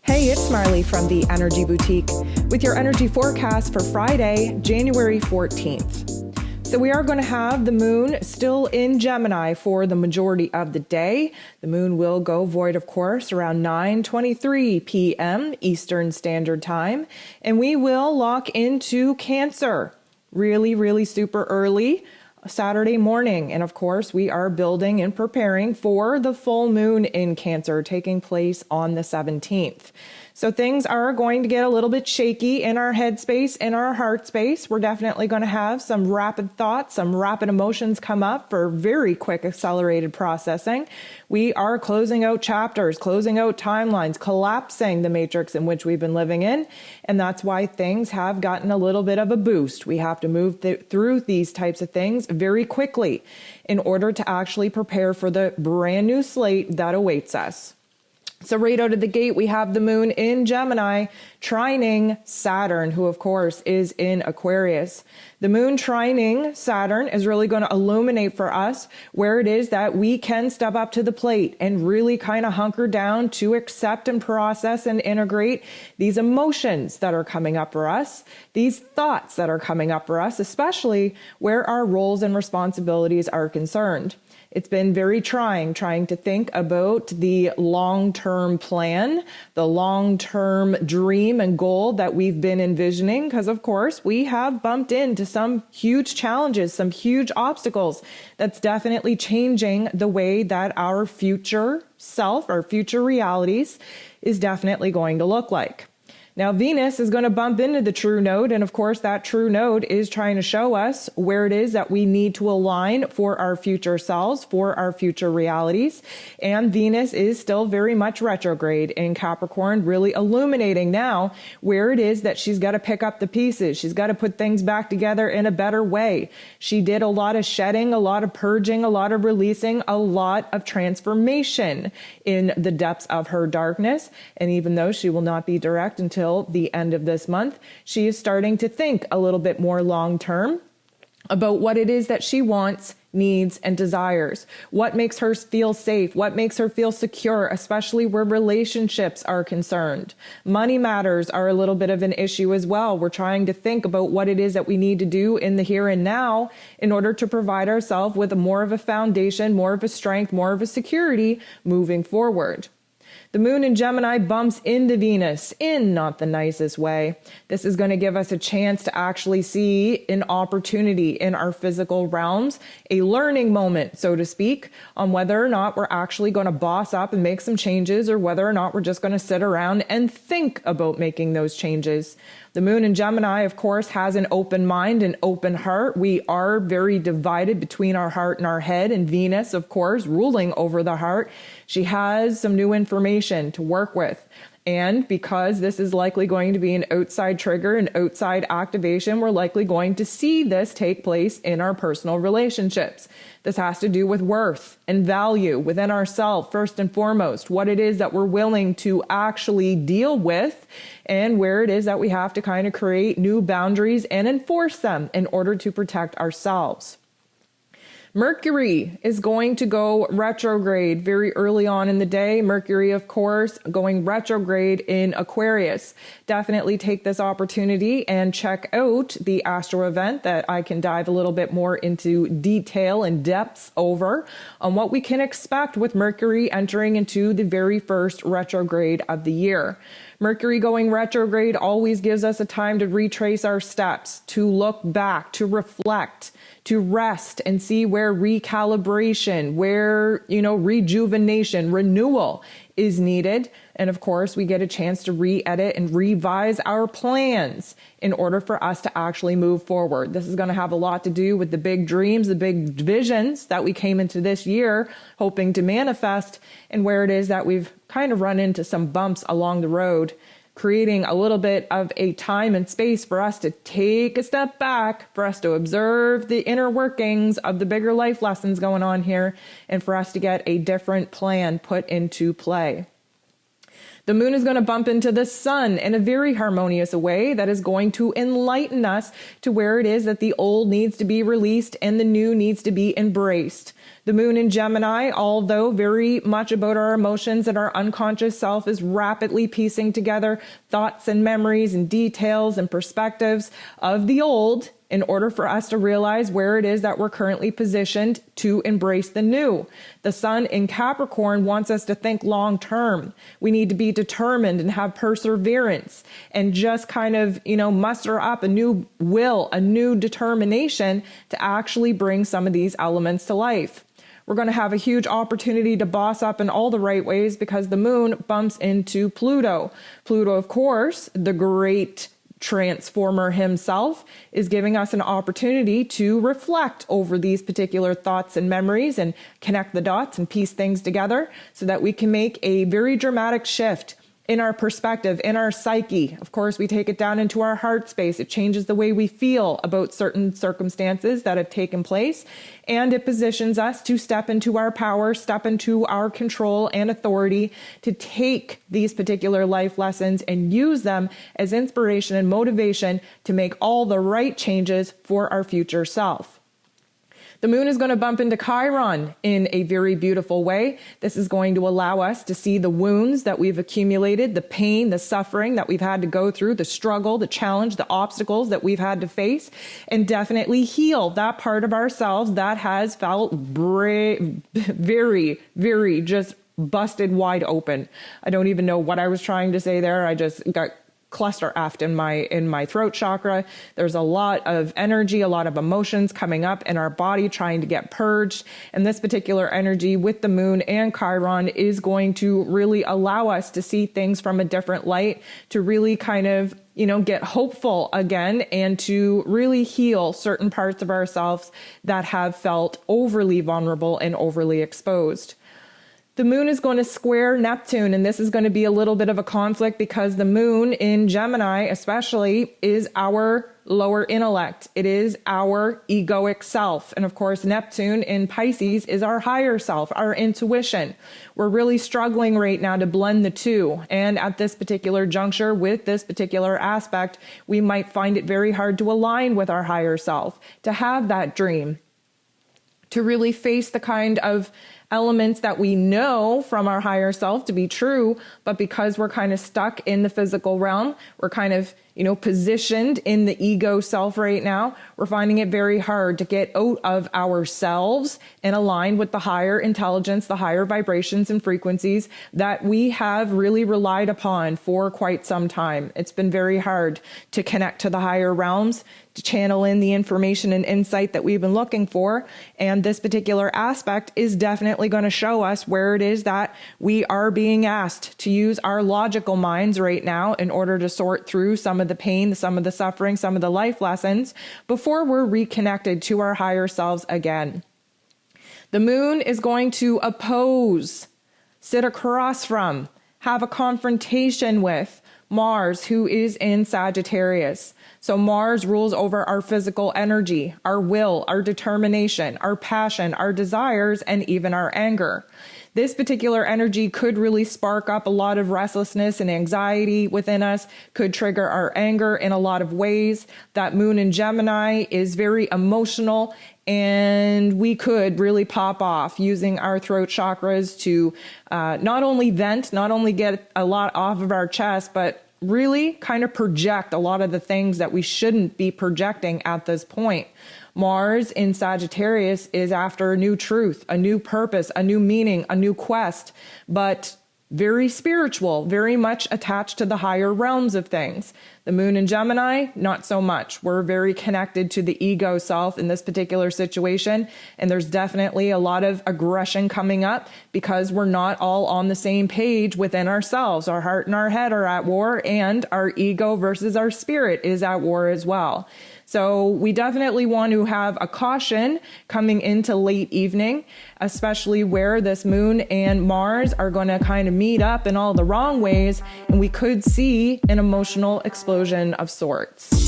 Hey, it's Marley from the Energy Boutique with your energy forecast for Friday, January 14th. So we are going to have the moon still in Gemini for the majority of the day. The moon will go void, of course, around 9:23 p.m. Eastern Standard Time, and we will lock into Cancer really super early Saturday morning. And of course, we are building and preparing for the full moon in Cancer taking place on the 17th. So things are going to get a little bit shaky in our headspace, in our heart space. We're definitely going to have some rapid thoughts, some rapid emotions come up for very quick accelerated processing. We are closing out chapters, closing out timelines, collapsing the matrix in which we've been living in. And that's why things have gotten a little bit of a boost. We have to move through these types of things very quickly in order to actually prepare for the brand new slate that awaits us. So right out of the gate, we have the moon in Gemini trining Saturn, who of course is in Aquarius. The moon trining Saturn is really going to illuminate for us where it is that we can step up to the plate and really kind of hunker down to accept and process and integrate these emotions that are coming up for us, these thoughts that are coming up for us, especially where our roles and responsibilities are concerned. It's been very trying to think about the long-term plan, the long-term dream and goal that we've been envisioning, because of course we have bumped into some huge challenges, some huge obstacles that's definitely changing the way that our future self, our future realities is definitely going to look like. Now, Venus is going to bump into the true node, and of course, that true node is trying to show us where it is that we need to align for our future selves, for our future realities. And Venus is still very much retrograde in Capricorn, really illuminating now where it is that she's got to pick up the pieces. She's got to put things back together in a better way. She did a lot of shedding, a lot of purging, a lot of releasing, a lot of transformation in the depths of her darkness. And even though she will not be direct until the end of this month, she is starting to think a little bit more long term about what it is that she wants, needs, and desires. What makes her feel safe? What makes her feel secure, especially where relationships are concerned? Money matters are a little bit of an issue as well. We're trying to think about what it is that we need to do in the here and now in order to provide ourselves with more of a foundation, more of a strength, more of a security moving forward. The moon in Gemini bumps into Venus in not the nicest way. This is going to give us a chance to actually see an opportunity in our physical realms, a learning moment, so to speak, on whether or not we're actually going to boss up and make some changes or whether or not we're just going to sit around and think about making those changes. The moon in Gemini, of course, has an open mind, an open heart. We are very divided between our heart and our head, and Venus, of course, ruling over the heart. She has some new information to work with. And because this is likely going to be an outside trigger, an outside activation, we're likely going to see this take place in our personal relationships. This has to do with worth and value within ourselves, first and foremost, what it is that we're willing to actually deal with and where it is that we have to kind of create new boundaries and enforce them in order to protect ourselves. Mercury is going to go retrograde very early on in the day. Mercury, of course, going retrograde in Aquarius. Definitely take this opportunity and check out the astro event that I can dive a little bit more into detail and depths over on what we can expect with Mercury entering into the very first retrograde of the year. Mercury going retrograde always gives us a time to retrace our steps, to look back, to reflect, to rest and see where recalibration, where, rejuvenation, renewal is needed. And of course, we get a chance to re-edit and revise our plans in order for us to actually move forward. This is going to have a lot to do with the big dreams, the big visions that we came into this year hoping to manifest, and where it is that we've kind of run into some bumps along the road, creating a little bit of a time and space for us to take a step back, for us to observe the inner workings of the bigger life lessons going on here, and for us to get a different plan put into play. The moon is going to bump into the sun in a very harmonious way that is going to enlighten us to where it is that the old needs to be released and the new needs to be embraced. The moon in Gemini, although very much about our emotions and our unconscious self, is rapidly piecing together thoughts and memories and details and perspectives of the old in order for us to realize where it is that we're currently positioned to embrace the new. The sun in Capricorn wants us to think long term. We need to be determined and have perseverance and just kind of, muster up a new will, a new determination to actually bring some of these elements to life. We're going to have a huge opportunity to boss up in all the right ways because the moon bumps into Pluto. Pluto, of course, the great transformer himself, is giving us an opportunity to reflect over these particular thoughts and memories and connect the dots and piece things together so that we can make a very dramatic shift in our perspective, in our psyche. Of course, we take it down into our heart space. It changes the way we feel about certain circumstances that have taken place, and it positions us to step into our power, step into our control and authority to take these particular life lessons and use them as inspiration and motivation to make all the right changes for our future self. The moon is going to bump into Chiron in a very beautiful way. This is going to allow us to see the wounds that we've accumulated, the pain, the suffering that we've had to go through, the struggle, the challenge, the obstacles that we've had to face, and definitely heal that part of ourselves that has felt very, very just busted wide open. I don't even know what I was trying to say there. I just got cluster F'd in my throat chakra. There's a lot of energy, a lot of emotions coming up in our body trying to get purged. And this particular energy with the moon and Chiron is going to really allow us to see things from a different light, to really kind of, get hopeful again and to really heal certain parts of ourselves that have felt overly vulnerable and overly exposed. The moon is going to square Neptune, and this is going to be a little bit of a conflict because the moon in Gemini especially is our lower intellect. It is our egoic self. And of course, Neptune in Pisces is our higher self, our intuition. We're really struggling right now to blend the two. And at this particular juncture with this particular aspect, we might find it very hard to align with our higher self, to have that dream, to really face the kind of elements that we know from our higher self to be true, but because we're kind of stuck in the physical realm, we're kind of, positioned in the ego self right now, we're finding it very hard to get out of ourselves and align with the higher intelligence, the higher vibrations and frequencies that we have really relied upon for quite some time. It's been very hard to connect to the higher realms, to channel in the information and insight that we've been looking for. And this particular aspect is definitely going to show us where it is that we are being asked to use our logical minds right now in order to sort through some of the pain, some of the suffering, some of the life lessons before we're reconnected to our higher selves again. The moon is going to oppose, sit across from, have a confrontation with Mars, who is in Sagittarius. So Mars rules over our physical energy, our will, our determination, our passion, our desires, and even our anger. This particular energy could really spark up a lot of restlessness and anxiety within us, could trigger our anger in a lot of ways. That moon in Gemini is very emotional, and we could really pop off using our throat chakras to not only vent, not only get a lot off of our chest, but really kind of project a lot of the things that we shouldn't be projecting at this point. Mars in Sagittarius is after a new truth, a new purpose, a new meaning, a new quest, but very spiritual, very much attached to the higher realms of things. The moon in Gemini, not so much. We're very connected to the ego self in this particular situation, and there's definitely a lot of aggression coming up because we're not all on the same page within ourselves. Our heart and our head are at war, and our ego versus our spirit is at war as well. So we definitely want to have a caution coming into late evening, especially where this moon and Mars are going to kind of meet up in all the wrong ways, and we could see an emotional explosion of sorts.